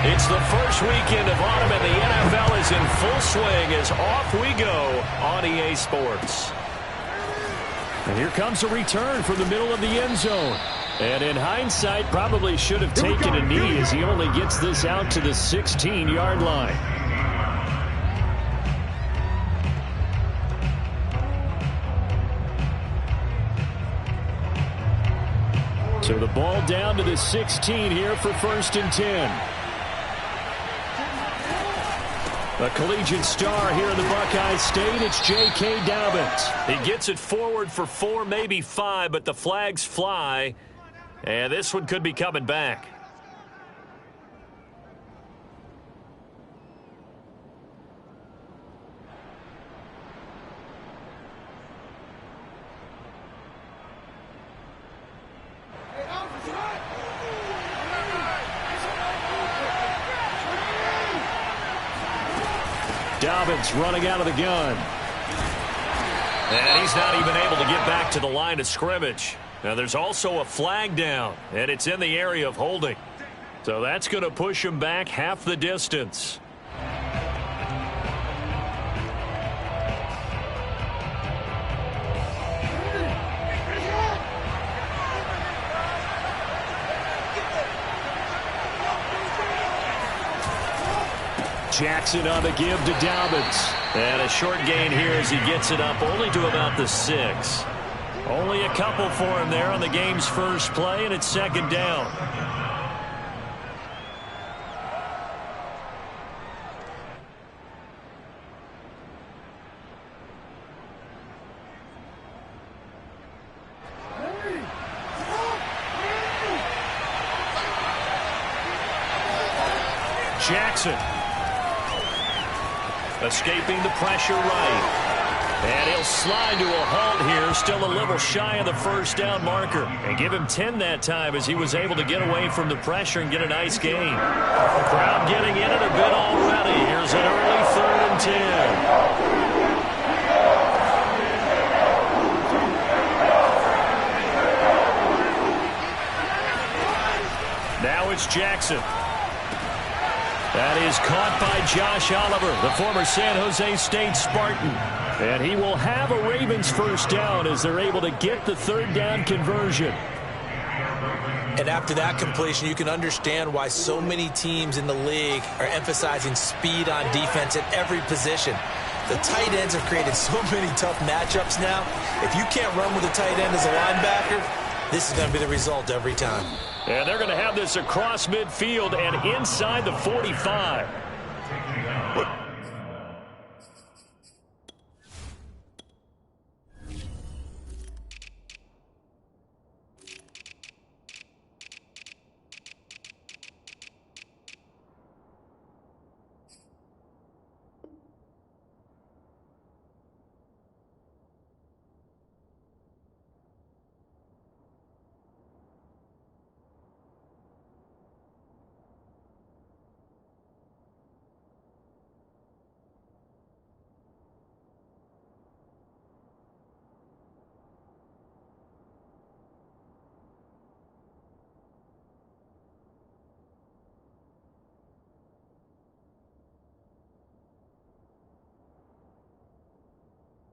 It's the first weekend of autumn, and the NFL is in full swing as off we go on EA Sports. And here comes a return from the middle of the end zone. And in hindsight, probably should have taken a knee as he only gets this out to the 16-yard line. So the ball down to the 16 here for 1st and 10. A collegiate star here in the Buckeye State, it's J.K. Dobbins. He gets it forward for 4, maybe 5, but the flags fly. And this one could be coming back. Dobbins running out of the gun. And he's not even able to get back to the line of scrimmage. Now there's also a flag down, and it's in the area of holding. So that's going to push him back half the distance. Jackson on the give to Dobbins. And a short gain here as he gets it up only to about the 6. Only a couple for him there on the game's first play, and it's 2nd down. Jackson escaping the pressure right. And he'll slide to a halt here, still a little shy of the 1st down marker. And give him 10 that time as he was able to get away from the pressure and get a nice gain. Crowd getting in it a bit already. Here's an early 3rd and 10. Now it's Jackson. That is caught by Josh Oliver, the former San Jose State Spartan. And he will have a Ravens 1st down as they're able to get the 3rd down conversion. And after that completion, you can understand why so many teams in the league are emphasizing speed on defense at every position. The tight ends have created so many tough matchups now. If you can't run with a tight end as a linebacker, this is going to be the result every time. And they're going to have this across midfield and inside the 45.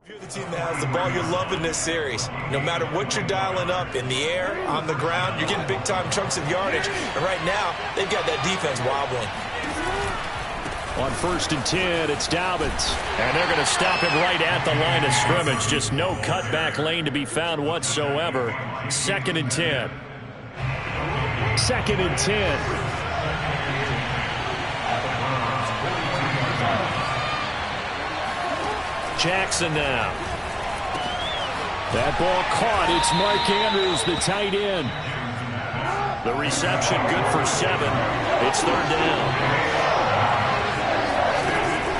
If you're the team that has the ball, you're loving this series. No matter what you're dialing up, in the air, on the ground, you're getting big-time chunks of yardage. And right now, they've got that defense wobbling. On 1st and 10, it's Dobbins. And they're going to stop him right at the line of scrimmage. Just no cutback lane to be found whatsoever. 2nd and 10. 2nd and 10. Jackson now. That ball caught. It's Mark Andrews, the tight end. The reception good for 7. It's 3rd down.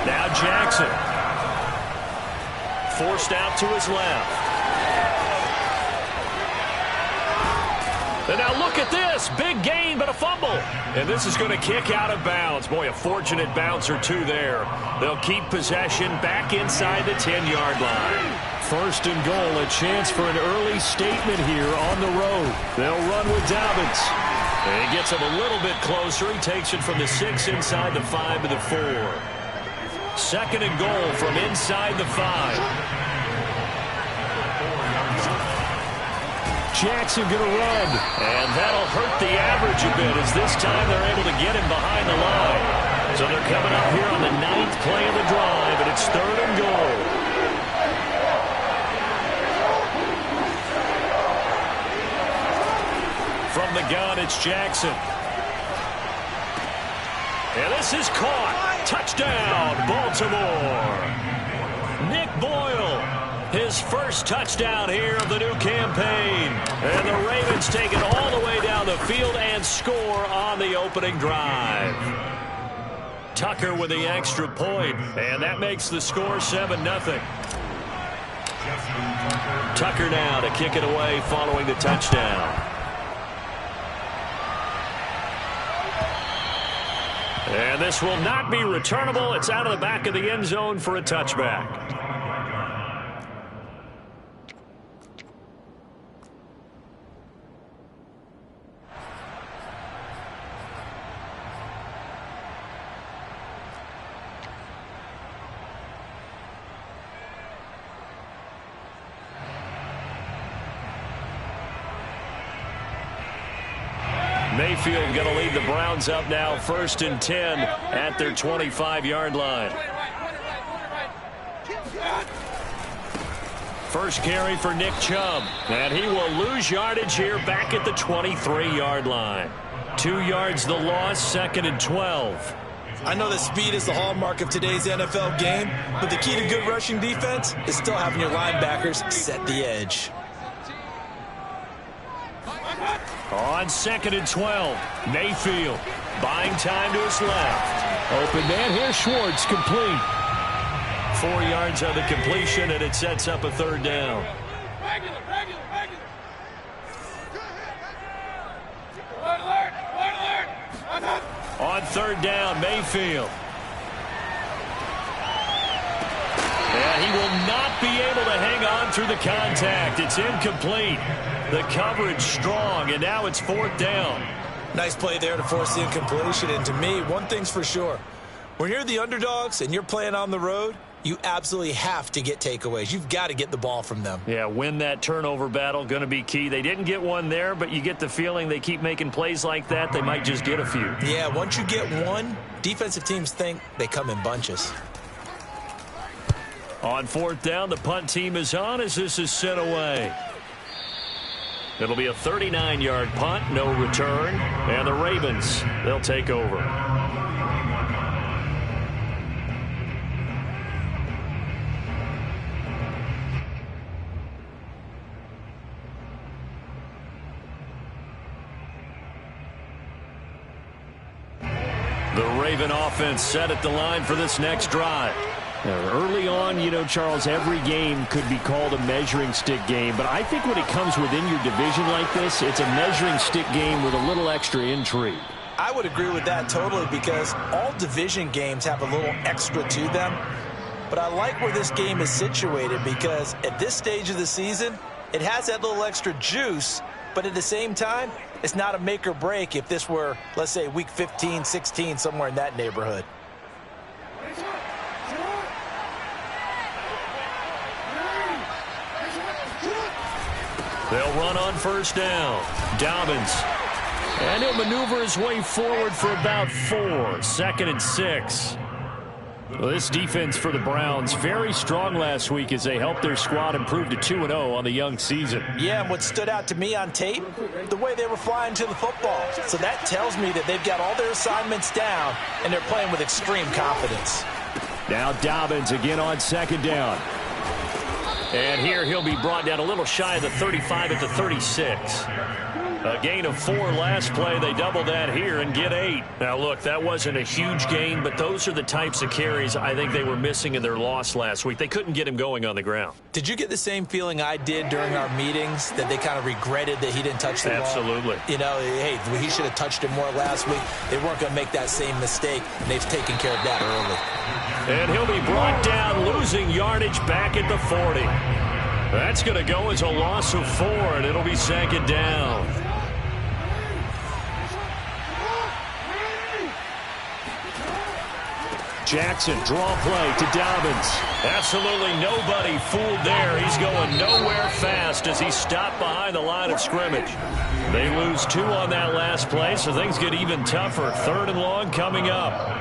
Now Jackson. Forced out to his left. And now look at this. Big gain, but a fumble. And this is going to kick out of bounds. Boy, a fortunate bounce or two there. They'll keep possession back inside the 10-yard line. 1st and goal, a chance for an early statement here on the road. They'll run with Dobbins. And he gets him a little bit closer. He takes it from the 6 inside the 5 to the 4. 2nd and goal from inside the 5. Jackson going to run. And that'll hurt the average a bit as this time they're able to get him behind the line. So they're coming up here on the 9th play of the drive, and it's 3rd and goal. From the gun, it's Jackson. And this is caught. Touchdown, Baltimore. Nick Boyle, his first touchdown here of the new campaign. And the Ravens take it all the way down the field and score on the opening drive. Tucker with the extra point, and that makes the score 7-0. Tucker now to kick it away following the touchdown. And this will not be returnable. It's out of the back of the end zone for a touchback. Mayfield going to lead the Browns up now, 1st and 10 at their 25-yard line. First carry for Nick Chubb, and he will lose yardage here back at the 23-yard line. 2 yards the loss, 2nd and 12. I know that speed is the hallmark of today's NFL game, but the key to good rushing defense is still having your linebackers set the edge. On 2nd and 12, Mayfield buying time to his left. Open man here, Schwartz, complete. 4 yards on the completion, and it sets up a 3rd down. On 3rd down, Mayfield. And he will not be able to hang on through the contact. It's incomplete. The coverage strong, and now it's 4th down. Nice play there to force the incompletion. And to me, one thing's for sure. When you're the underdogs and you're playing on the road, you absolutely have to get takeaways. You've got to get the ball from them. Yeah, win that turnover battle, going to be key. They didn't get one there, but you get the feeling they keep making plays like that, they might just get a few. Yeah, once you get one, defensive teams think they come in bunches. On 4th down, the punt team is on as this is sent away. It'll be a 39-yard punt, no return, and the Ravens, they'll take over. The Raven offense set at the line for this next drive. Early on, you know, Charles, every game could be called a measuring stick game. But I think when it comes within your division like this, it's a measuring stick game with a little extra intrigue. I would agree with that totally because all division games have a little extra to them. But I like where this game is situated because at this stage of the season, it has that little extra juice. But at the same time, it's not a make or break if this were, let's say, week 15, 16, somewhere in that neighborhood. They'll run on 1st down. Dobbins. And he'll maneuver his way forward for about 4. 2nd and 6. Well, this defense for the Browns, very strong last week as they helped their squad improve to 2-0 on the young season. Yeah, and what stood out to me on tape, the way they were flying to the football. So that tells me that they've got all their assignments down, and they're playing with extreme confidence. Now Dobbins again on 2nd down. And here he'll be brought down a little shy of the 35 at the 36. A gain of 4 last play. They double that here and get 8. Now, look, that wasn't a huge gain, but those are the types of carries I think they were missing in their loss last week. They couldn't get him going on the ground. Did you get the same feeling I did during our meetings, that they kind of regretted that he didn't touch the ball? Absolutely. You know, hey, he should have touched it more last week. They weren't going to make that same mistake, and they've taken care of that early. And he'll be brought down, losing yardage back at the 40. That's going to go as a loss of 4, and it'll be 2nd down. Jackson, draw play to Dobbins. Absolutely nobody fooled there. He's going nowhere fast as he stopped behind the line of scrimmage. They lose 2 on that last play, so things get even tougher. 3rd and long coming up.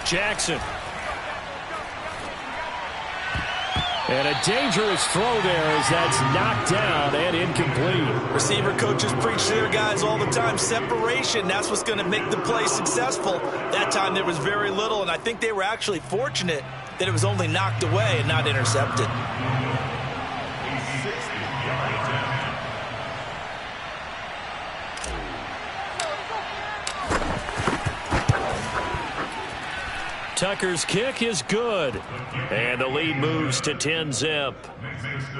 Jackson. And a dangerous throw there as that's knocked down and incomplete. Receiver coaches preach to their guys all the time. Separation, that's what's going to make the play successful. That time there was very little, and I think they were actually fortunate that it was only knocked away and not intercepted. Tucker's kick is good. And the lead moves to 10-zip.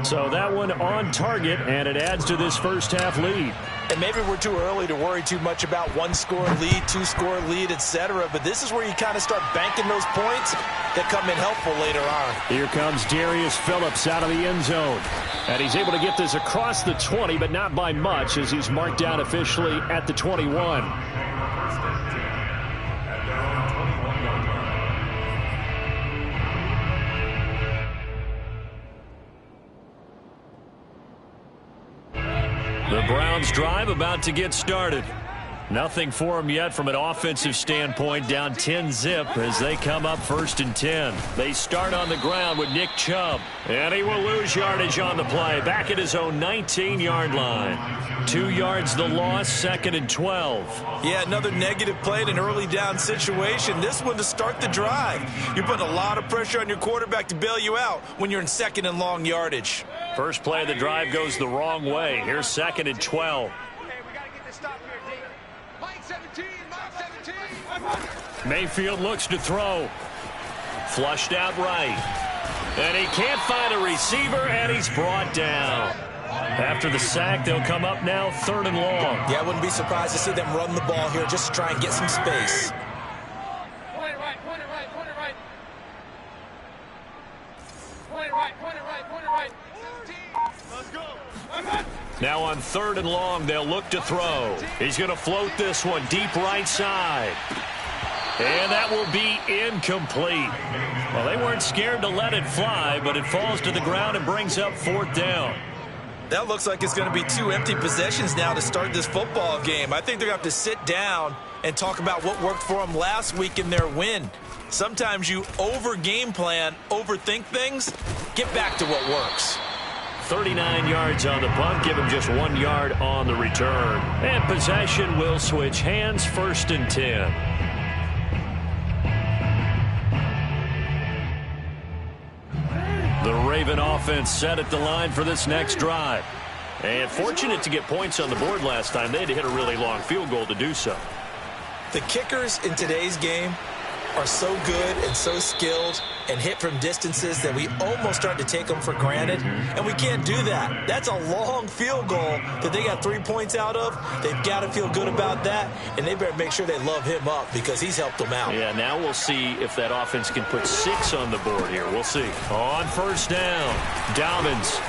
So that one on target, and it adds to this first half lead. And maybe we're too early to worry too much about 1-score lead, 2-score lead, etc. But this is where you kind of start banking those points that come in helpful later on. Here comes Darius Phillips out of the end zone. And he's able to get this across the 20, but not by much as he's marked down officially at the 21. The Browns drive about to get started. Nothing for them yet from an offensive standpoint, down 10-zip as they come up 1st and 10. They start on the ground with Nick Chubb. And he will lose yardage on the play, back at his own 19-yard line. 2 yards the loss, 2nd and 12. Yeah, another negative play in an early down situation. This one to start the drive. You're putting a lot of pressure on your quarterback to bail you out when you're in 2nd and long yardage. First play of the drive goes the wrong way. Here's 2nd and 12. Mayfield looks to throw. Flushed out right. And he can't find a receiver, and he's brought down. After the sack, they'll come up now 3rd and long. Yeah, I wouldn't be surprised to see them run the ball here just to try and get some space. Point it right. Point it right. 17. Let's go. Now on 3rd and long, they'll look to throw. He's going to float this one deep right side. And that will be incomplete. Well, they weren't scared to let it fly, but it falls to the ground and brings up 4th down. That looks like it's going to be 2 empty possessions now to start this football game. I think they're going to have to sit down and talk about what worked for them last week in their win. Sometimes you over-game plan, overthink things. Get back to what works. 39 yards on the punt, give him just 1 yard on the return. And possession will switch hands, 1st and 10. The Raven offense set at the line for this next drive. And fortunate to get points on the board last time. They had to hit a really long field goal to do so. The kickers in today's game are so good and so skilled and hit from distances that we almost start to take them for granted, and we can't do that. That's a long field goal that they got 3 points out of. They've got to feel good about that, and they better make sure they love him up because he's helped them out. Yeah, now we'll see if that offense can put 6 on the board here. We'll see. On 1st down, Dobbins.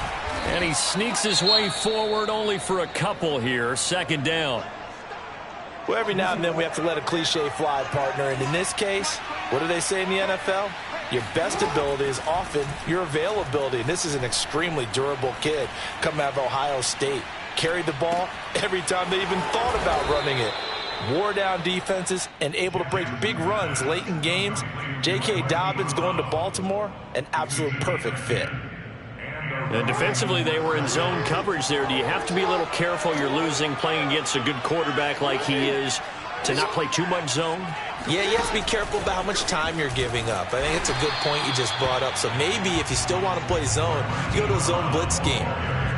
And he sneaks his way forward only for a couple here. 2nd down. Well, every now and then we have to let a cliche fly, partner. And in this case, what do they say in the NFL? Your best ability is often your availability. And this is an extremely durable kid coming out of Ohio State. Carried the ball every time they even thought about running it. Wore down defenses and able to break big runs late in games. J.K. Dobbins going to Baltimore, an absolute perfect fit. And defensively, they were in zone coverage there. Do you have to be a little careful? You're losing playing against a good quarterback like he is to not play too much zone? Yeah, you have to be careful about how much time you're giving up. I think it's a good point you just brought up. So maybe if you still want to play zone, you go to a zone blitz scheme.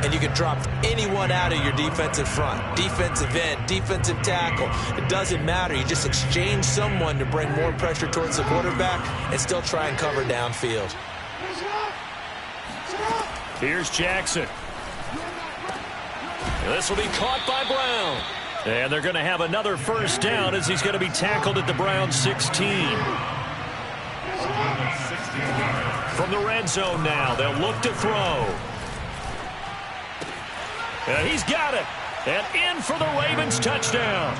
And you can drop anyone out of your defensive front. Defensive end, defensive tackle. It doesn't matter. You just exchange someone to bring more pressure towards the quarterback and still try and cover downfield. Here's Jackson. This will be caught by Brown. And they're going to have another first down as he's going to be tackled at the Browns 16. From the red zone now, they'll look to throw. And he's got it. And in for the Ravens touchdown.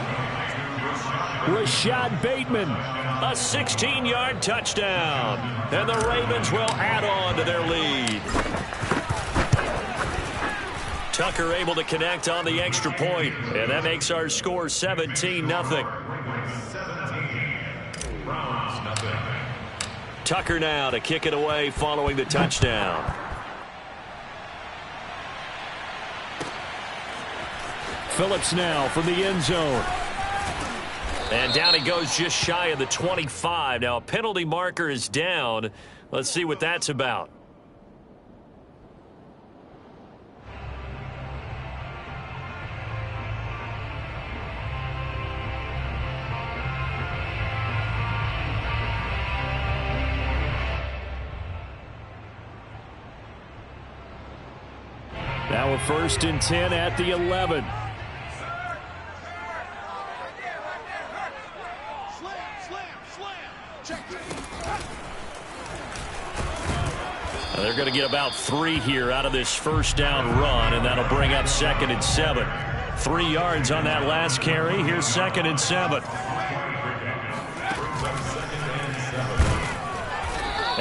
Rashad Bateman, a 16-yard touchdown. And the Ravens will add on to their lead. Tucker able to connect on the extra point, and that makes our score 17-0. Tucker now to kick it away following the touchdown. Phillips now from the end zone. And down he goes just shy of the 25. Now a penalty marker is down. Let's see what that's about. Now a 1st and 10 at the 11. They're going to get about 3 here out of this first down run, and that'll bring up 2nd and 7. 3 yards on that last carry. Here's 2nd and 7.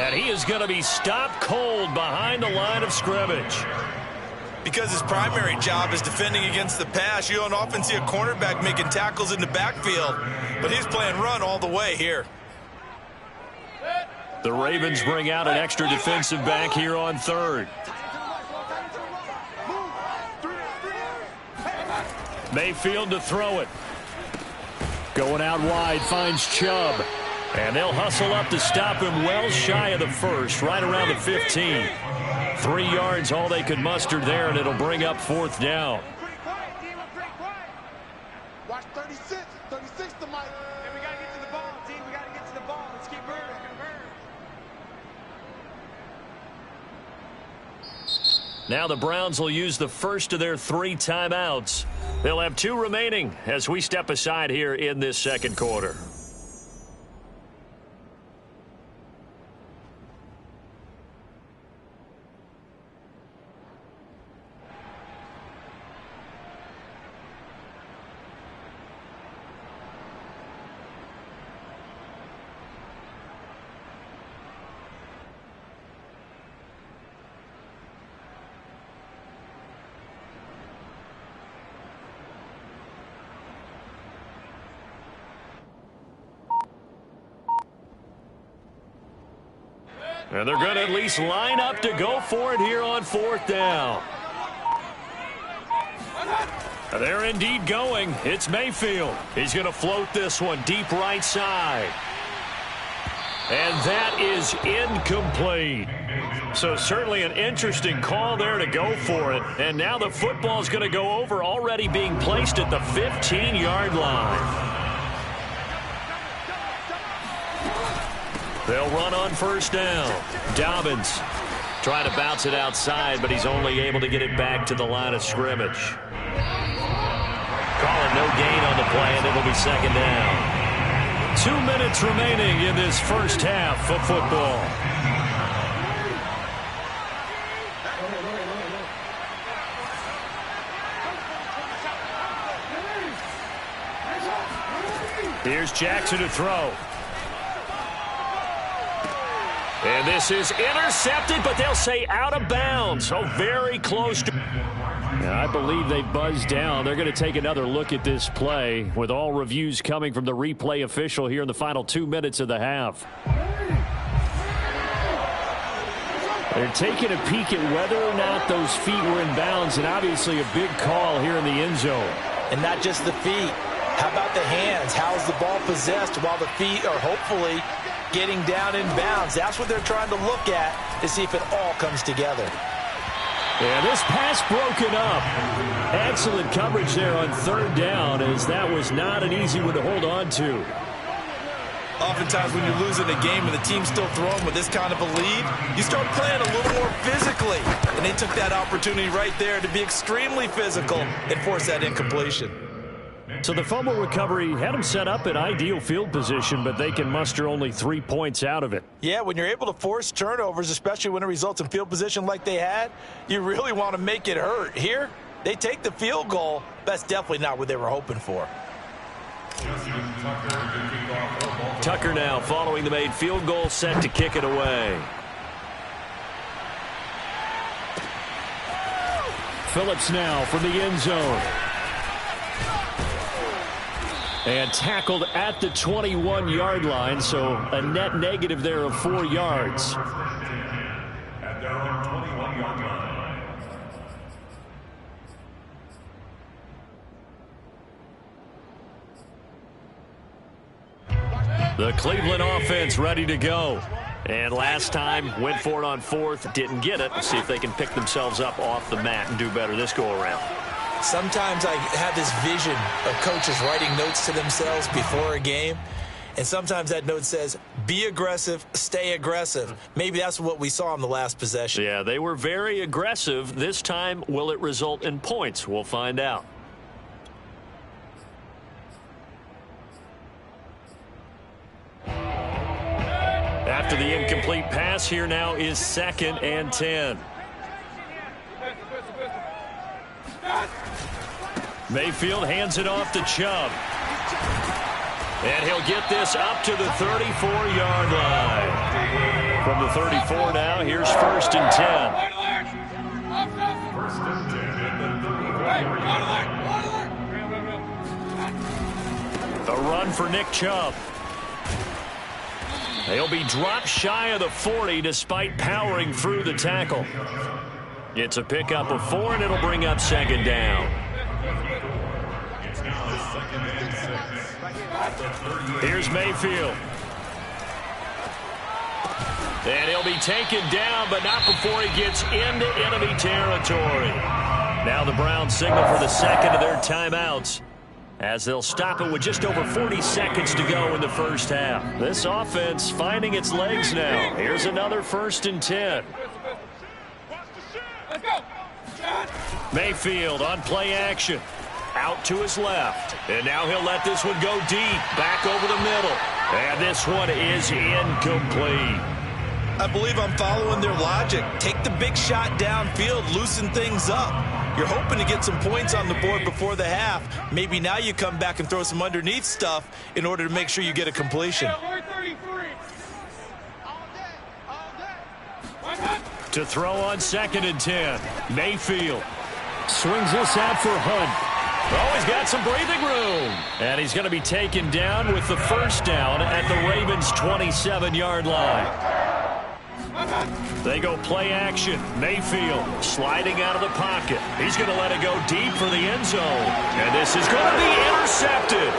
And he is going to be stopped cold behind the line of scrimmage. Because his primary job is defending against the pass, you don't often see a cornerback making tackles in the backfield. But he's playing run all the way here. The Ravens bring out an extra defensive back here on 3rd. Mayfield to throw it. Going out wide, finds Chubb. And they'll hustle up to stop him well shy of the 1st, right around the 15. 3 yards all they could muster there, and it'll bring up 4th down. Watch 36. 36 to Mike. And we got to get to the ball, team. We got to get to the ball. Let's keep moving. Now the Browns will use the first of their 3 timeouts. They'll have 2 remaining as we step aside here in this 2nd quarter. And they're going to at least line up to go for it here on 4th down. They're indeed going. It's Mayfield. He's going to float this one deep right side. And that is incomplete. So certainly an interesting call there to go for it. And now the football's going to go over, already being placed at the 15-yard line. They'll run on 1st down. Dobbins trying to bounce it outside, but he's only able to get it back to the line of scrimmage. Calling no gain on the play, and it'll be 2nd down. 2 minutes remaining in this first half of football. Here's Jackson to throw. And this is intercepted, but they'll say out of bounds. So very close to... I believe they buzzed down. They're going to take another look at this play with all reviews coming from the replay official here in the final 2 minutes of the half. They're taking a peek at whether or not those feet were in bounds, and obviously a big call here in the end zone. And not just the feet. How about the hands? How's the ball possessed while the feet are hopefully getting down in bounds? That's what they're trying to look at to see if it all comes together. Yeah, this pass broken up. Excellent coverage there on 3rd down, as that was not an easy one to hold on to. Oftentimes when you're losing a game and the team's still throwing with this kind of a lead, you start playing a little more physically. And they took that opportunity right there to be extremely physical and force that incompletion. So the fumble recovery had them set up in ideal field position, but they can muster only 3 points out of it. Yeah, when you're able to force turnovers, especially when it results in field position like they had, you really want to make it hurt. Here, they take the field goal. That's definitely not what they were hoping for. Tucker now following the made field goal, set to kick it away. Phillips now from the end zone. And tackled at the 21-yard line, so a net negative there of 4 yards. At their own 21-yard line. The Cleveland offense ready to go. And last time, went for it on 4th, didn't get it. We'll see if they can pick themselves up off the mat and do better this go-around. Sometimes I have this vision of coaches writing notes to themselves before a game, and sometimes that note says, be aggressive, stay aggressive. Maybe that's what we saw in the last possession. Yeah, they were very aggressive. This time, will it result in points? We'll find out. After the incomplete pass, here now is 2nd and 10. Mayfield hands it off to Chubb. And he'll get this up to the 34-yard line. From the 34 now, here's 1st and 10. A run for Nick Chubb. He'll be dropped shy of the 40 despite powering through the tackle. It's a pickup of 4, and it'll bring up 2nd down. Here's Mayfield. And he'll be taken down, but not before he gets into enemy territory. Now the Browns signal for the 2nd of their timeouts, as they'll stop it with just over 40 seconds to go in the first half. This offense finding its legs now. Here's another 1st and 10. Mayfield on play action. Out to his left. And now he'll let this one go deep. Back over the middle. And this one is incomplete. I believe I'm following their logic. Take the big shot downfield, loosen things up. You're hoping to get some points on the board before the half. Maybe now you come back and throw some underneath stuff in order to make sure you get a completion. To throw on 2nd and 10. Mayfield swings this out for Hunt. Oh, he's got some breathing room. And he's going to be taken down with the 1st down at the Ravens' 27-yard line. They go play action. Mayfield sliding out of the pocket. He's going to let it go deep for the end zone. And this is going to be intercepted.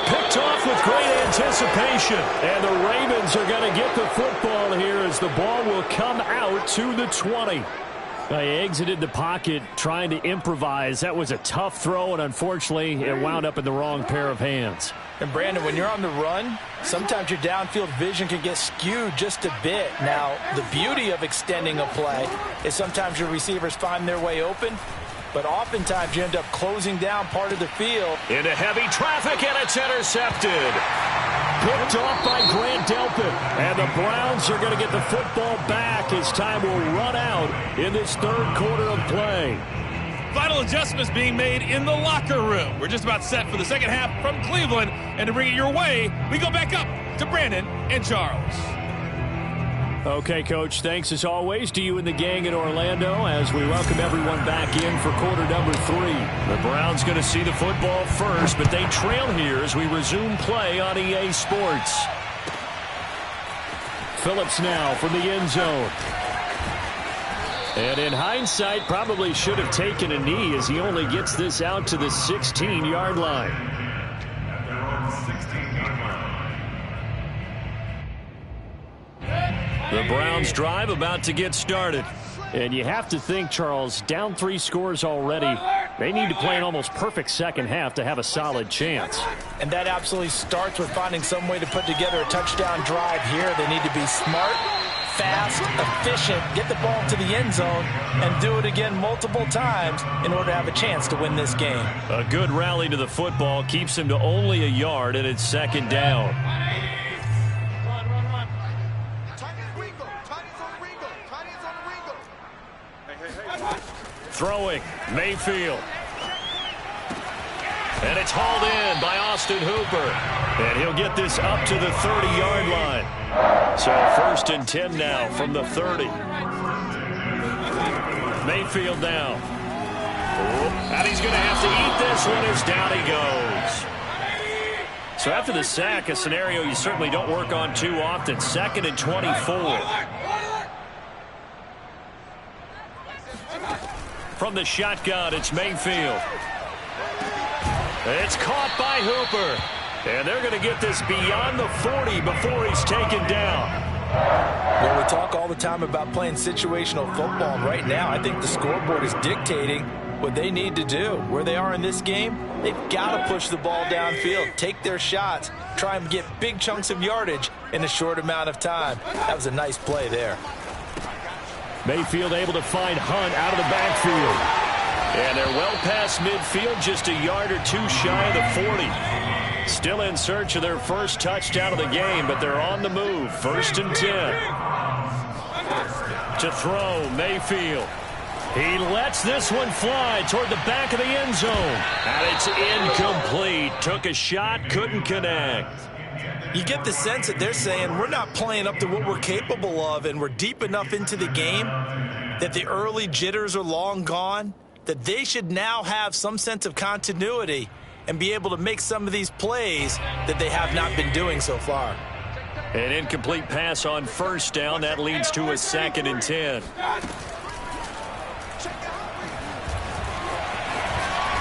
Picked off with great anticipation. And the Ravens are going to get the football here as the ball will come out to the 20. He exited the pocket trying to improvise. That was a tough throw, and unfortunately, it wound up in the wrong pair of hands. And, Brandon, when you're on the run, sometimes your downfield vision can get skewed just a bit. Now, the beauty of extending a play is sometimes your receivers find their way open, but oftentimes you end up closing down part of the field. Into heavy traffic, and it's intercepted. Picked off by Grant Delpit. And the Browns are going to get the football back as time will run out in this 3rd quarter of play. Final adjustments being made in the locker room. We're just about set for the 2nd half from Cleveland. And to bring it your way, we go back up to Brandon and Charles. Okay, Coach, thanks as always to you and the gang in Orlando as we welcome everyone back in for quarter number 3. The Browns going to see the football first, but they trail here as we resume play on EA Sports. Phillips now from the end zone. And in hindsight, probably should have taken a knee as he only gets this out to the 16-yard line. The Browns drive about to get started. And you have to think, Charles, down 3 scores already. They need to play an almost perfect 2nd half to have a solid chance. And that absolutely starts with finding some way to put together a touchdown drive here. They need to be smart, fast, efficient, get the ball to the end zone, and do it again multiple times in order to have a chance to win this game. A good rally to the football keeps him to only a yard, and it's second down. Throwing, Mayfield. And it's hauled in by Austin Hooper. And he'll get this up to the 30-yard line. So 1st and 10 now from the 30. Mayfield now. And he's going to have to eat this one as down he goes. So after the sack, a scenario you certainly don't work on too often. 2nd and 24. From the shotgun, it's Mayfield. It's caught by Hooper. And they're going to get this beyond the 40 before he's taken down. Well, we talk all the time about playing situational football, and right now I think the scoreboard is dictating what they need to do. Where they are in this game, they've got to push the ball downfield, take their shots, try and get big chunks of yardage in a short amount of time. That was a nice play there. Mayfield able to find Hunt out of the backfield. And they're well past midfield, just a yard or two shy of the 40. Still in search of their first touchdown of the game, but they're on the move. 1st and 10. To throw, Mayfield. He lets this one fly toward the back of the end zone. And it's incomplete. Took a shot, couldn't connect. You get the sense that they're saying we're not playing up to what we're capable of, and we're deep enough into the game that the early jitters are long gone, that they should now have some sense of continuity and be able to make some of these plays that they have not been doing so far. An incomplete pass on 1st down. That leads to a 2nd and 10.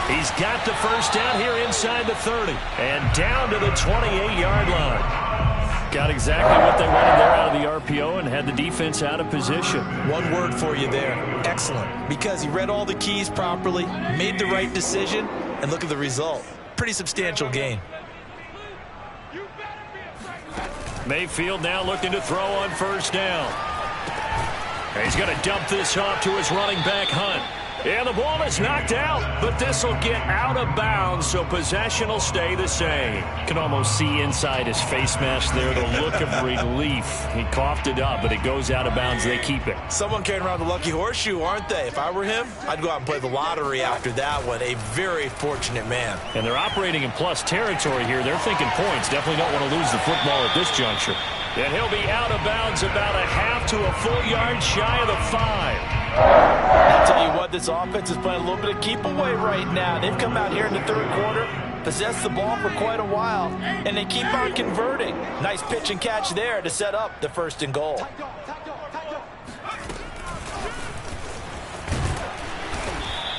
He's got the 1st down here inside the 30 and down to the 28-yard line. Got exactly what they wanted there out of the RPO and had the defense out of position. One word for you there, excellent, because he read all the keys properly, made the right decision, and look at the result. Pretty substantial gain. Mayfield now looking to throw on 1st down. And he's going to dump this off to his running back, Hunt. And the ball is knocked out, but this will get out of bounds, so possession will stay the same. You can almost see inside his face mask there the look of relief. He coughed it up, but it goes out of bounds. They keep it. Someone carrying around the lucky horseshoe, aren't they? If I were him, I'd go out and play the lottery after that one. A very fortunate man. And they're operating in plus territory here. They're thinking points. Definitely don't want to lose the football at this juncture. And he'll be out of bounds about a half to a full yard shy of the 5. I'll tell you what, this offense is playing a little bit of keep away right now. They've come out here in the 3rd quarter, possessed the ball for quite a while, and they keep on converting. Nice pitch and catch there to set up the 1st and goal.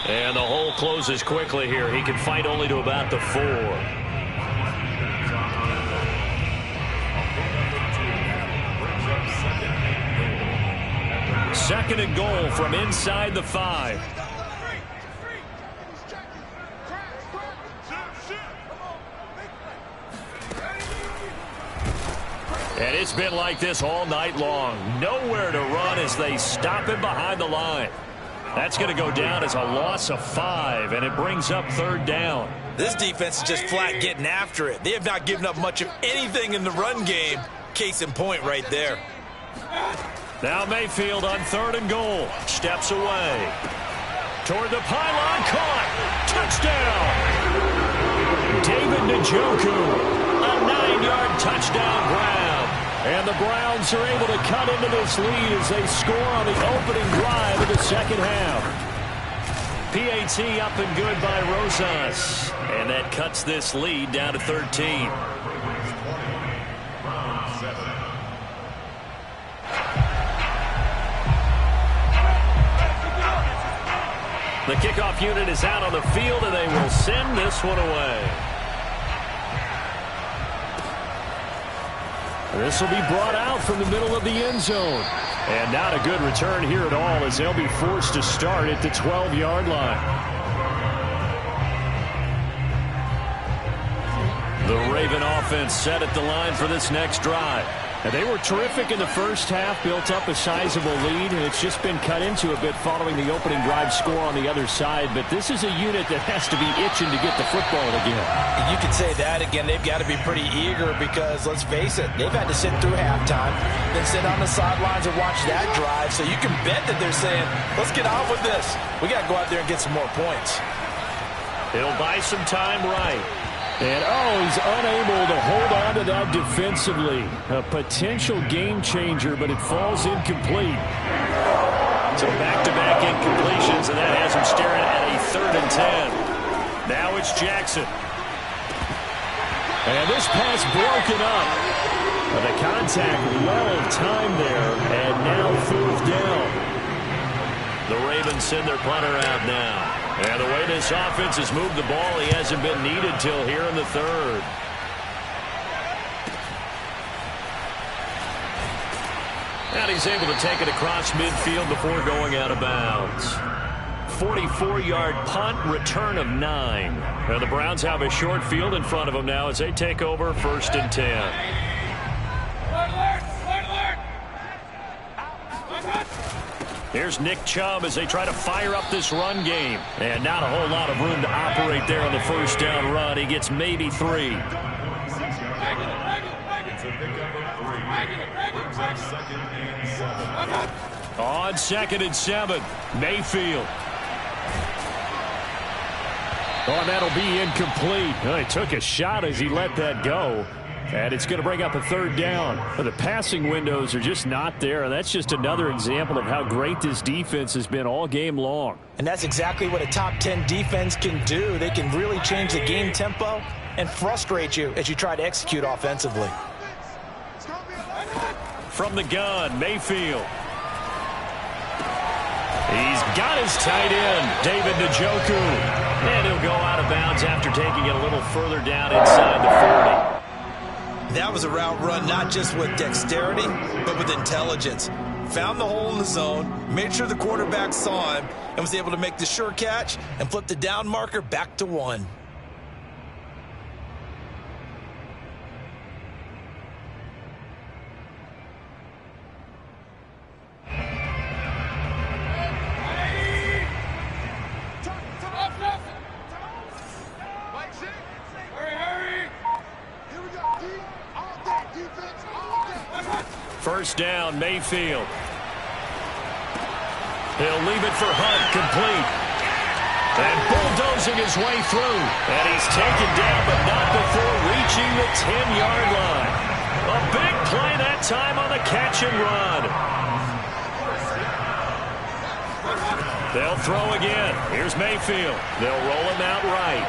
And the hole closes quickly here. He can fight only to about the 4. 2nd and goal from inside the 5. And it's been like this all night long. Nowhere to run as they stop him behind the line. That's going to go down as a loss of 5, and it brings up 3rd down. This defense is just flat getting after it. They have not given up much of anything in the run game. Case in point right there. Now Mayfield on 3rd and goal. Steps away. Toward the pylon. Caught. Touchdown. David Njoku. A 9-yard touchdown grab. And the Browns are able to cut into this lead as they score on the opening drive of the 2nd half. PAT up and good by Rosas. And that cuts this lead down to 13. The kickoff unit is out on the field, and they will send this one away. This will be brought out from the middle of the end zone. And not a good return here at all as they'll be forced to start at the 12-yard line. The Raven offense set at the line for this next drive. And they were terrific in the first half, built up a sizable lead, and it's just been cut into a bit following the opening drive score on the other side. But this is a unit that has to be itching to get the football again. You could say that again. They've got to be pretty eager because, let's face it, they've had to sit through halftime, then sit on the sidelines and watch that drive. So you can bet that they're saying, let's get on with this. We got to go out there and get some more points. He'll buy some time right. And, he's unable to hold on to that defensively. A potential game changer, but it falls incomplete. So back-to-back incompletions, and that has him staring at a 3rd and 10. Now it's Jackson. And this pass broken up. The contact well timed there, and now 4th down. The Ravens send their punter out now. And the way this offense has moved the ball, he hasn't been needed till here in the 3rd. And he's able to take it across midfield before going out of bounds. 44-yard punt, return of 9. And the Browns have a short field in front of them now as they take over 1st and 10. Here's Nick Chubb as they try to fire up this run game. And not a whole lot of room to operate there on the 1st down run. He gets maybe 3. On 2nd and 7, Mayfield. And that'll be incomplete. Well, he took a shot as he let that go. And it's going to bring up a 3rd down. The passing windows are just not there. And that's just another example of how great this defense has been all game long. And that's exactly what a top 10 defense can do. They can really change the game tempo and frustrate you as you try to execute offensively. From the gun, Mayfield. He's got his tight end, David Njoku. And he'll go out of bounds after taking it a little further down inside the 40. That was a route run not just with dexterity, but with intelligence. Found the hole in the zone, made sure the quarterback saw him, and was able to make the sure catch and flip the down marker back to 1. First down, Mayfield. He'll leave it for Hunt, complete. And bulldozing his way through. And he's taken down, but not before reaching the 10-yard line. A big play that time on the catch and run. They'll throw again. Here's Mayfield. They'll roll him out right.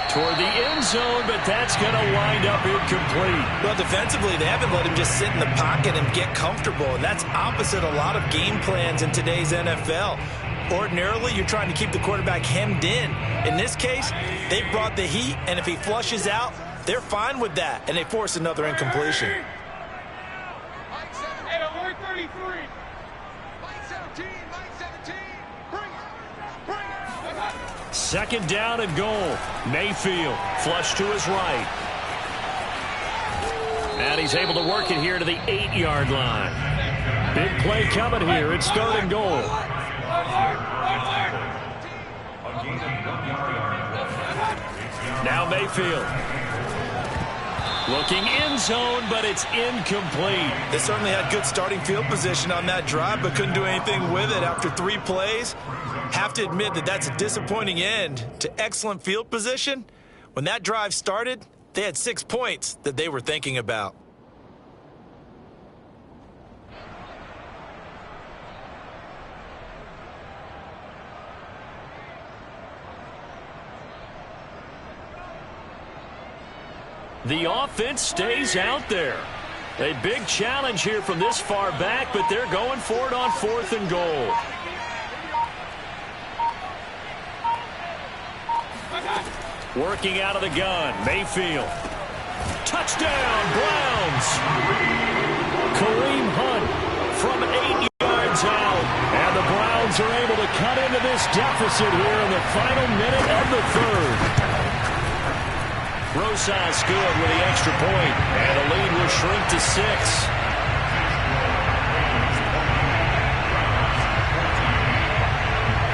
Toward the end zone, but that's going to wind up incomplete. Well, defensively, they haven't let him just sit in the pocket and get comfortable, and that's opposite a lot of game plans in today's NFL. Ordinarily, you're trying to keep the quarterback hemmed in. In this case, they've brought the heat, and if he flushes out, they're fine with that, and they force another incompletion. Second down and goal. Mayfield flush to his right. And he's able to work it here to the 8-yard line. Big play coming here. It's 3rd and goal. Now Mayfield. Looking end zone, but it's incomplete. They certainly had good starting field position on that drive, but couldn't do anything with it after 3 plays. Have to admit that that's a disappointing end to excellent field position. When that drive started, they had 6 points that they were thinking about. The offense stays out there. A big challenge here from this far back, but they're going for it on 4th and goal. Working out of the gun, Mayfield. Touchdown, Browns. Kareem Hunt From 8 yards out. And the Browns are able to cut into this deficit here in the final minute of the 3rd. Rosas good with the extra point, and the lead will shrink to 6.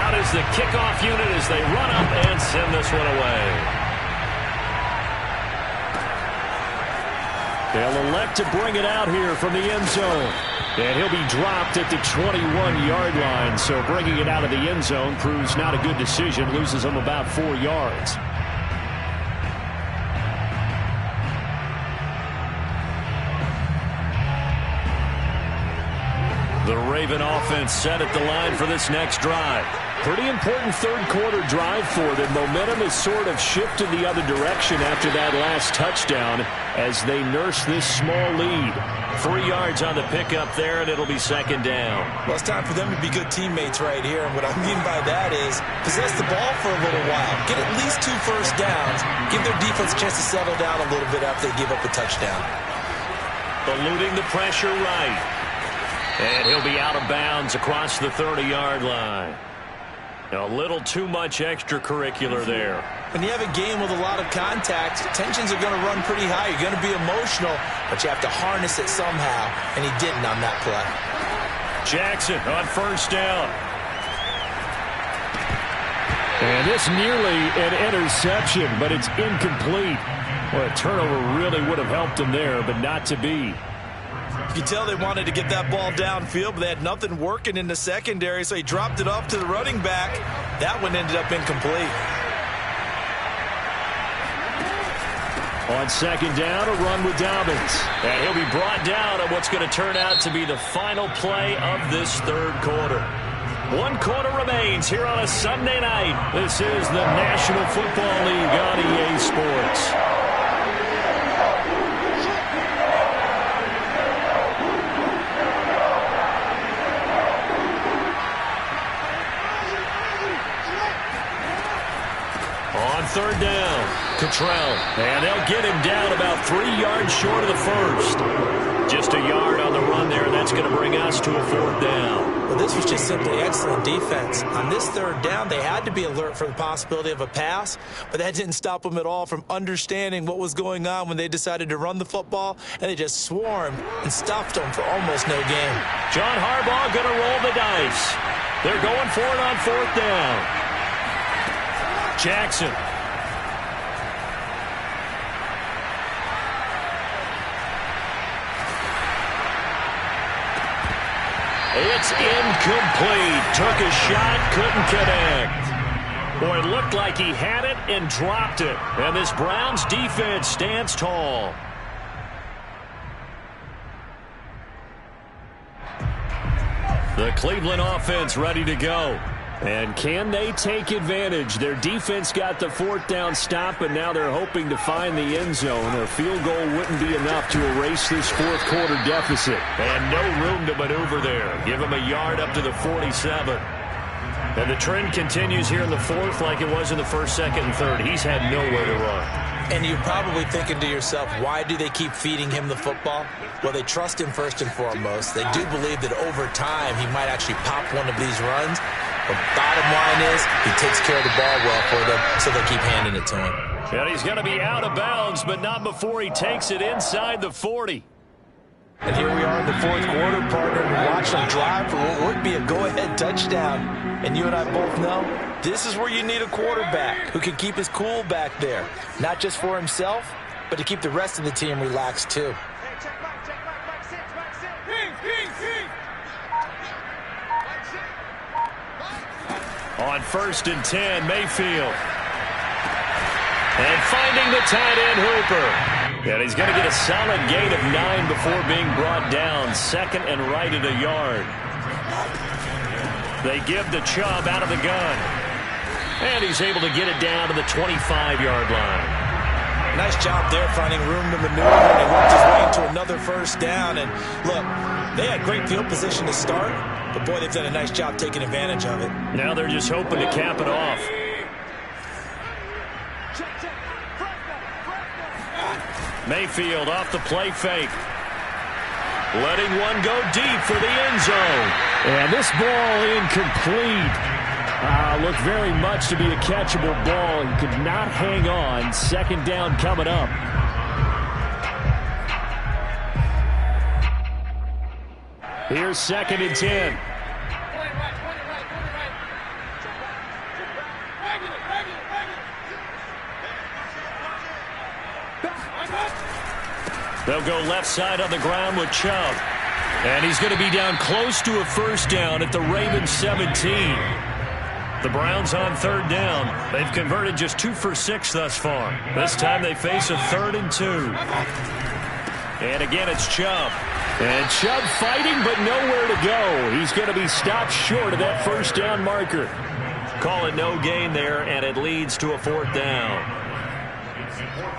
Out is the kickoff unit as they run up and send this one away. They'll elect to bring it out here from the end zone. And he'll be dropped at the 21-yard line. So bringing it out of the end zone proves not a good decision. Loses him about 4 yards. The Raven offense set at the line for this next drive. Pretty important third-quarter drive for them. Momentum has sort of shifted the other direction after that last touchdown as they nurse this small lead. 3 yards on the pickup there, and it'll be second down. Well, it's time for them to be good teammates right here. And what I mean by that is possess the ball for a little while. Get at least 2 first downs. Give their defense a chance to settle down a little bit after they give up a touchdown. Eluding the pressure right. And he'll be out of bounds across the 30-yard line. A little too much extracurricular there. When you have a game with a lot of contact, tensions are going to run pretty high. You're going to be emotional, but you have to harness it somehow, and he didn't on that play. Jackson on first down. And this nearly an interception, but it's incomplete. Well, a turnover really would have helped him there, but not to be. You can tell they wanted to get that ball downfield, but they had nothing working in the secondary, so he dropped it off to the running back. That one ended up incomplete. On second down, a run with Dobbins. And he'll be brought down on what's going to turn out to be the final play of this third quarter. 1 quarter remains here on a Sunday night. This is the National Football League on EA Sports. Third down, Cottrell, and they'll get him down about 3 yards short of the first. Just a yard on the run there, and that's going to bring us to a 4th down. Well, this was just simply excellent defense. On this 3rd down, they had to be alert for the possibility of a pass, but that didn't stop them at all from understanding what was going on when they decided to run the football, and they just swarmed and stuffed them for almost no gain. John Harbaugh going to roll the dice. They're going for it on 4th down. Jackson. It's incomplete. Took a shot, couldn't connect. Boy, it looked like he had it and dropped it. And this Browns defense stands tall. The Cleveland offense ready to go. And can they take advantage? Their defense got the 4th down stop, and now they're hoping to find the end zone. A field goal wouldn't be enough to erase this 4th quarter deficit. And no room to maneuver there. Give him a yard up to the 47. And the trend continues here in the 4th like it was in the 1st, 2nd, and 3rd. He's had nowhere to run. And you're probably thinking to yourself, why do they keep feeding him the football? Well, they trust him first and foremost. They do believe that over time he might actually pop one of these runs. The bottom line is he takes care of the ball well for them, so they keep handing it to him. And he's going to be out of bounds, but not before he takes it inside the 40. And here we are in the 4th quarter, partner, and we're watching him drive for what would be a go-ahead touchdown. And you and I both know this is where you need a quarterback who can keep his cool back there, not just for himself, but to keep the rest of the team relaxed too. On 1st and 10, Mayfield. And finding the tight end, Hooper. And he's going to get a solid gain of 9 before being brought down. 2nd and right at a yard. They give the Chubb out of the gun. And he's able to get it down to the 25-yard line. Nice job there finding room to maneuver, and he worked his way into another 1st down. And look, they had great field position to start, but boy, they've done a nice job taking advantage of it. Now they're just hoping to cap it off. Mayfield off the play fake. Letting one go deep for the end zone. And this ball incomplete. Now look very much to be a catchable ball. He could not hang on. Second down coming up. Here's 2nd and 10. They'll go left side on the ground with Chubb. And he's going to be down close to a first down at the Ravens 17. The Browns on 3rd down. They've converted just 2 for 6 thus far. This time they face a 3rd and 2. And again, it's Chubb. And Chubb fighting, but nowhere to go. He's going to be stopped short of that first down marker. Call it no gain there, and it leads to a 4th down.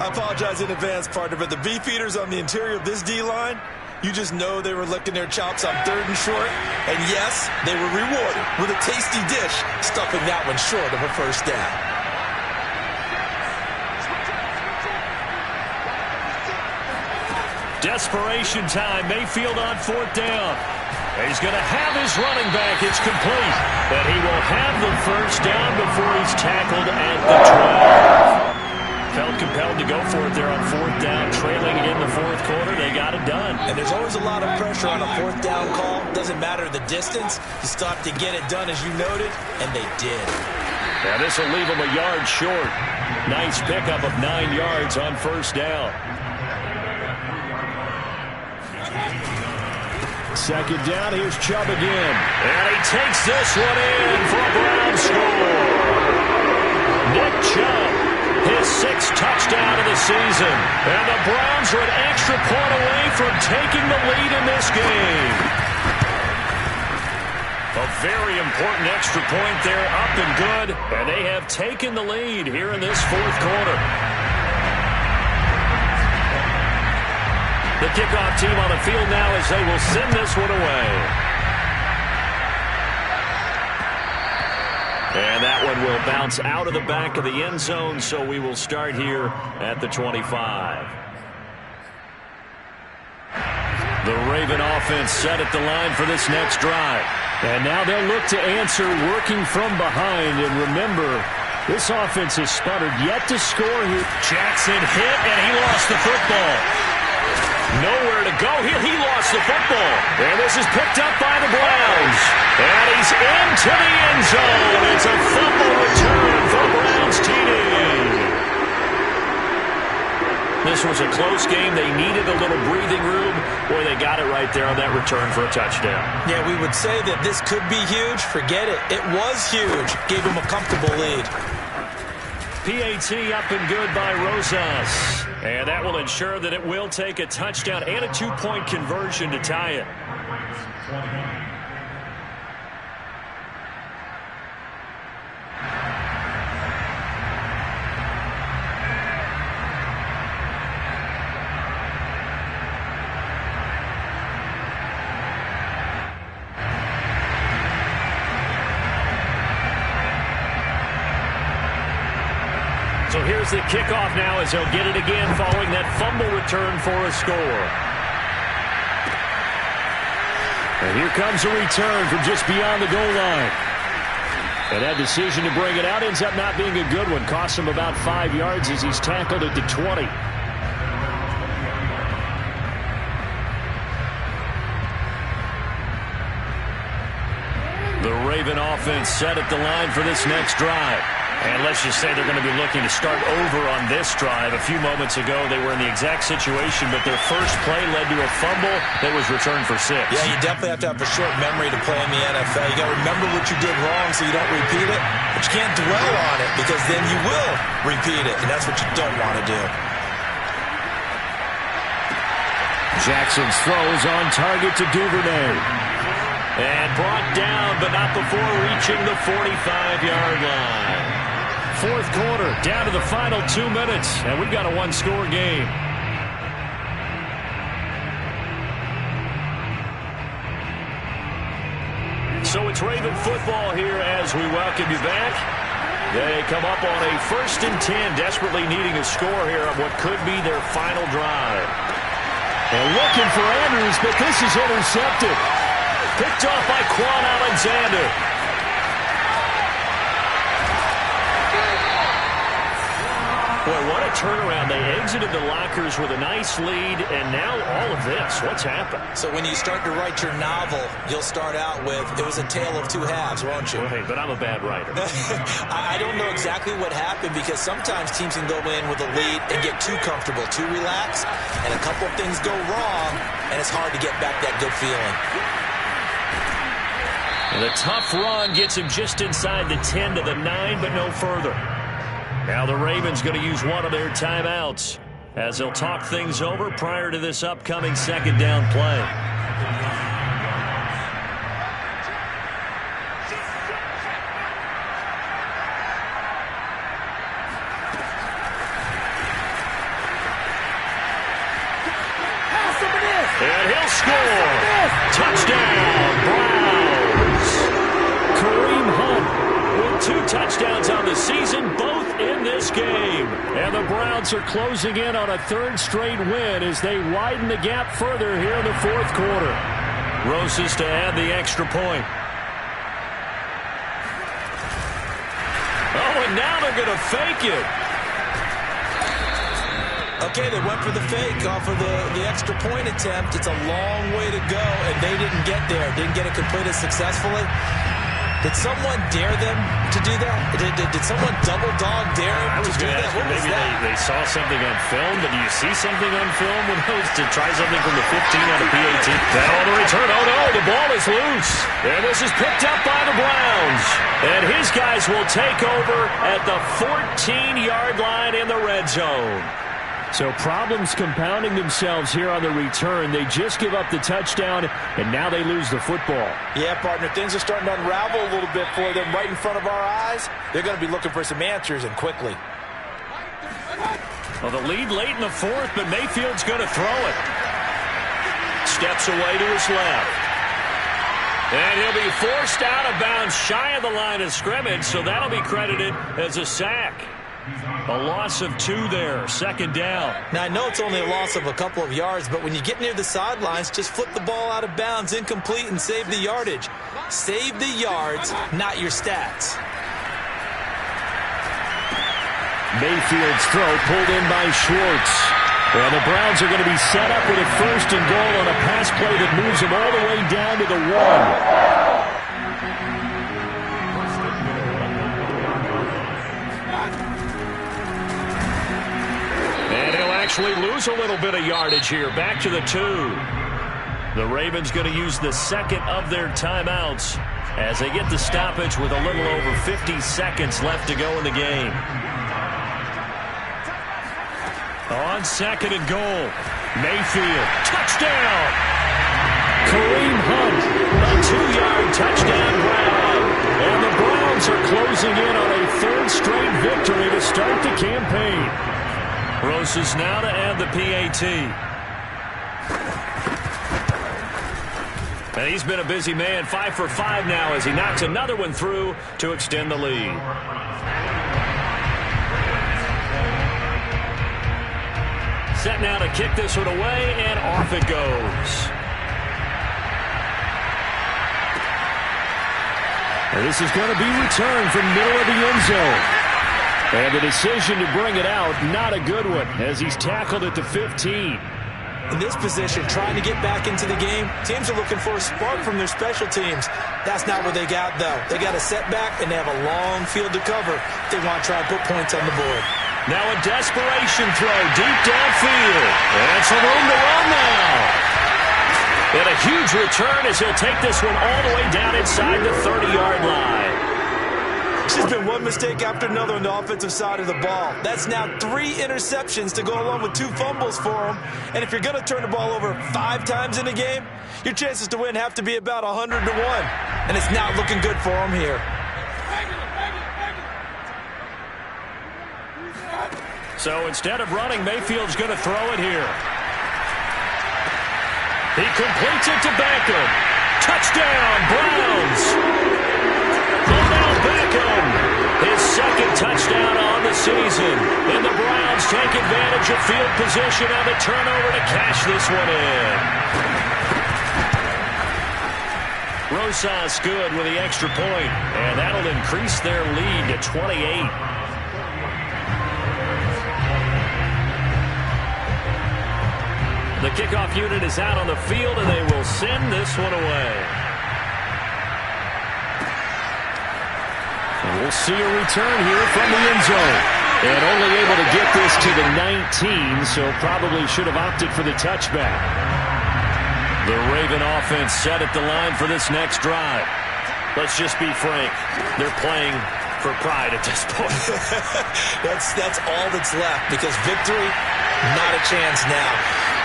I apologize in advance, partner, but the beefeaters on the interior of this D-line, you just know they were licking their chops on 3rd and short. And yes, they were rewarded with a tasty dish, stuffing that one short of a first down. Desperation time. Mayfield on 4th down. He's going to have his running back. It's complete. But he will have the first down before he's tackled at the 12. Felt compelled to go for it there on 4th down, trailing in the 4th quarter. They got it done. And there's always a lot of pressure on a 4th down call. Doesn't matter the distance. You stop to get it done, as you noted, and they did. Now this will leave them a yard short. Nice pickup of 9 yards on first down. 2nd down, here's Chubb again. And he takes this one in for a Browns score. Nick Chubb, his 6th touchdown of the season. And the Browns are an extra point away from taking the lead in this game. A very important extra point there, up and good. And they have taken the lead here in this 4th quarter. The kickoff team on the field now as they will send this one away. And that one will bounce out of the back of the end zone, so we will start here at the 25. The Raven offense set at the line for this next drive. And now they'll look to answer working from behind. And remember, this offense has sputtered yet to score here. Jackson hit, and he lost the football. Nowhere to go here. He lost the football. And this is picked up by the Browns. And he's into the end zone. It's a fumble return for Browns TD. This was a close game. They needed a little breathing room. Boy, they got it right there on that return for a touchdown. Yeah, we would say that this could be huge. Forget it. It was huge. Gave him a comfortable lead. PAT up and good by Rosas. And that will ensure that it will take a touchdown and a 2-point conversion to tie it. So here's the kickoff now as they'll get it again following that fumble return for a score. And here comes a return from just beyond the goal line. And that decision to bring it out ends up not being a good one. Costs him about 5 yards as he's tackled at the 20. The Raven offense set at the line for this next drive. And let's just say they're going to be looking to start over on this drive. A few moments ago, they were in the exact situation, but their first play led to a fumble that was returned for 6. Yeah, you definitely have to have a short memory to play in the NFL. You got to remember what you did wrong so you don't repeat it, but you can't dwell on it because then you will repeat it, and that's what you don't want to do. Jackson's throw is on target to Duvernay. And brought down, but not before reaching the 45-yard line. 4th quarter, down to the final 2 minutes, and we've got a 1-score game. So it's Raven football here as we welcome you back. They come up on a 1st and 10, desperately needing a score here on what could be their final drive. And looking for Andrews, but this is intercepted. Picked off by Quan Alexander. that turnaround? They exited the lockers with a nice lead, and now all of this. What's happened? So when you start to write your novel, you'll start out with, it was a tale of two halves, won't you? Well, hey, but I'm a bad writer. I don't know exactly what happened, because sometimes teams can go in with a lead and get too comfortable, too relaxed, and a couple of things go wrong, and it's hard to get back that good feeling. And the tough run gets him just inside the 10 to the 9, but no further. Now the Ravens going to use one of their timeouts as they'll talk things over prior to this upcoming second down play. And he'll score. Touchdown, Browns. Kareem Hunt with 2 touchdowns on the season, both in this game. And the Browns are closing in on a 3rd straight win as they widen the gap further here in the 4th quarter. Roses to add the extra point. Oh, and now they're going to fake it. Okay, they went for the fake off of the extra point attempt. It's a long way to go, and they didn't get there. Didn't get it completed successfully. Did someone dare them to do that? Did someone double dog dare them to do that? What was maybe that? they saw something on film, but do you see something on film when those to try something from the 15 on a PAT? Now on the return, oh no, the ball is loose. And this is picked up by the Browns. And his guys will take over at the 14-yard line in the red zone. So problems compounding themselves here on the return. They just give up the touchdown, and now they lose the football. Yeah, partner, things are starting to unravel a little bit for them right in front of our eyes. They're going to be looking for some answers, and quickly. Well, the lead late in the 4th, but Mayfield's going to throw it. Steps away to his left. And he'll be forced out of bounds shy of the line of scrimmage, so that'll be credited as a sack. A loss of 2 there, 2nd down. Now, I know it's only a loss of a couple of yards, but when you get near the sidelines, just flip the ball out of bounds, incomplete, and save the yardage. Save the yards, not your stats. Mayfield's throw pulled in by Schwartz. Well, the Browns are going to be set up with a 1st and goal on a pass play that moves them all the way down to the 1. Actually lose a little bit of yardage here. Back to the 2. The Ravens going to use the 2nd of their timeouts as they get the stoppage with a little over 50 seconds left to go in the game. On 2nd and goal, Mayfield, touchdown! Kareem Hunt, a 2-yard touchdown grab. And the Browns are closing in on a 3rd straight victory to start the campaign. Roses now to add the PAT. And he's been a busy man, 5 for 5 now as he knocks another one through to extend the lead. Set now to kick this one away, and off it goes. And this is going to be returned from middle of the end zone. And the decision to bring it out, not a good one, as he's tackled at the 15. In this position, trying to get back into the game, teams are looking for a spark from their special teams. That's not what they got, though. They got a setback, and they have a long field to cover if they want to try and put points on the board. Now a desperation throw deep downfield. And some room to run now. And a huge return as he'll take this one all the way down inside the 30-yard line. It's just been one mistake after another on the offensive side of the ball. That's now 3 interceptions to go along with 2 fumbles for him. And if you're going to turn the ball over 5 times in a game, your chances to win have to be about 100 to 1. And it's not looking good for him here. So instead of running, Mayfield's going to throw it here. He completes it to Beckham. Touchdown, Browns. Beckham, his 2nd touchdown on the season. And the Browns take advantage of field position on the turnover to cash this one in. Rosas good with the extra point, and that'll increase their lead to 28. The kickoff unit is out on the field, and they will send this one away. And we'll see a return here from the end zone. And only able to get this to the 19, so probably should have opted for the touchback. The Raven offense set at the line for this next drive. Let's just be frank. They're playing for pride at this point. That's all that's left, because victory, not a chance now.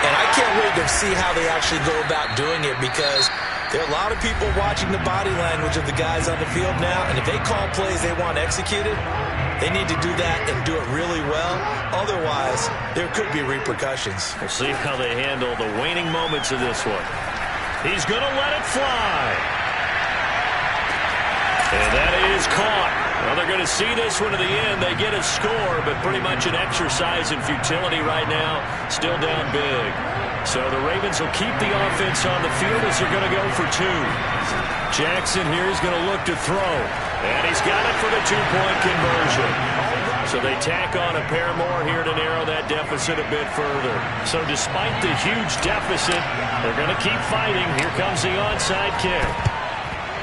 And I can't wait to see how they actually go about doing it, because there are a lot of people watching the body language of the guys on the field now, and if they call plays they want executed, they need to do that and do it really well. Otherwise, there could be repercussions. We'll see how they handle the waning moments of this one. He's going to let it fly. And that is caught. Well, they're going to see this one to the end. They get a score, but pretty much an exercise in futility right now. Still down big. So the Ravens will keep the offense on the field as they're going to go for two. Jackson here is going to look to throw. And he's got it for the two-point conversion. So they tack on a pair more here to narrow that deficit a bit further. So despite the huge deficit, they're going to keep fighting. Here comes the onside kick.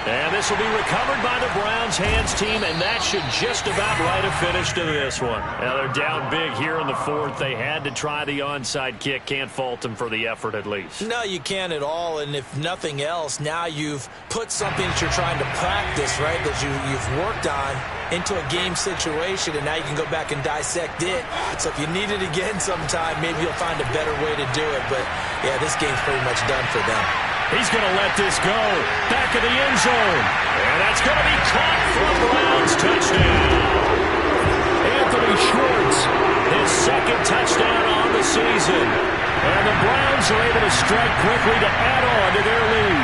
And this will be recovered by the Browns hands team, and that should just about write a finish to this one. Now they're down big here in the fourth. They had to try the onside kick. Can't fault them for the effort at least. No, you can't at all, and if nothing else, now you've put something that you're trying to practice, right, that you've worked on into a game situation, and now you can go back and dissect it. So if you need it again sometime, maybe you'll find a better way to do it. But, yeah, this game's pretty much done for them. He's going to let this go. Back of the end zone. And that's going to be caught for a Browns touchdown. Anthony Schwartz, his second touchdown on the season. And the Browns are able to strike quickly to add on to their lead.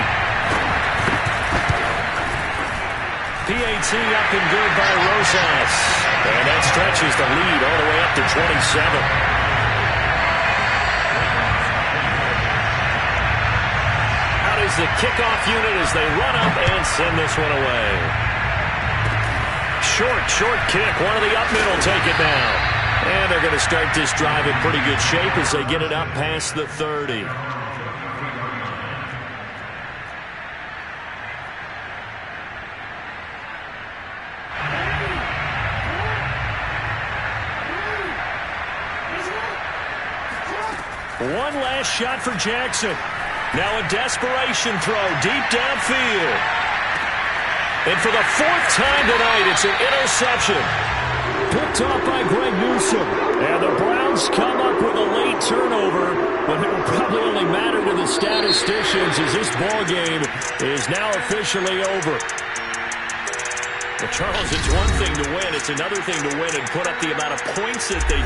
PAT up and good by Rosas. And that stretches the lead all the way up to 27. Is the kickoff unit as they run up and send this one away. Short kick. One of the up mid will take it down. And they're going to start this drive in pretty good shape as they get it up past the 30. One last shot for Jackson. Now a desperation throw deep downfield. And for the fourth time tonight, it's an interception. Picked off by Greg Newsome. And the Browns come up with a late turnover, but it will probably only matter to the statisticians as this ball game is now officially over. Well, Charles, it's one thing to win. It's another thing to win and put up the amount of points that they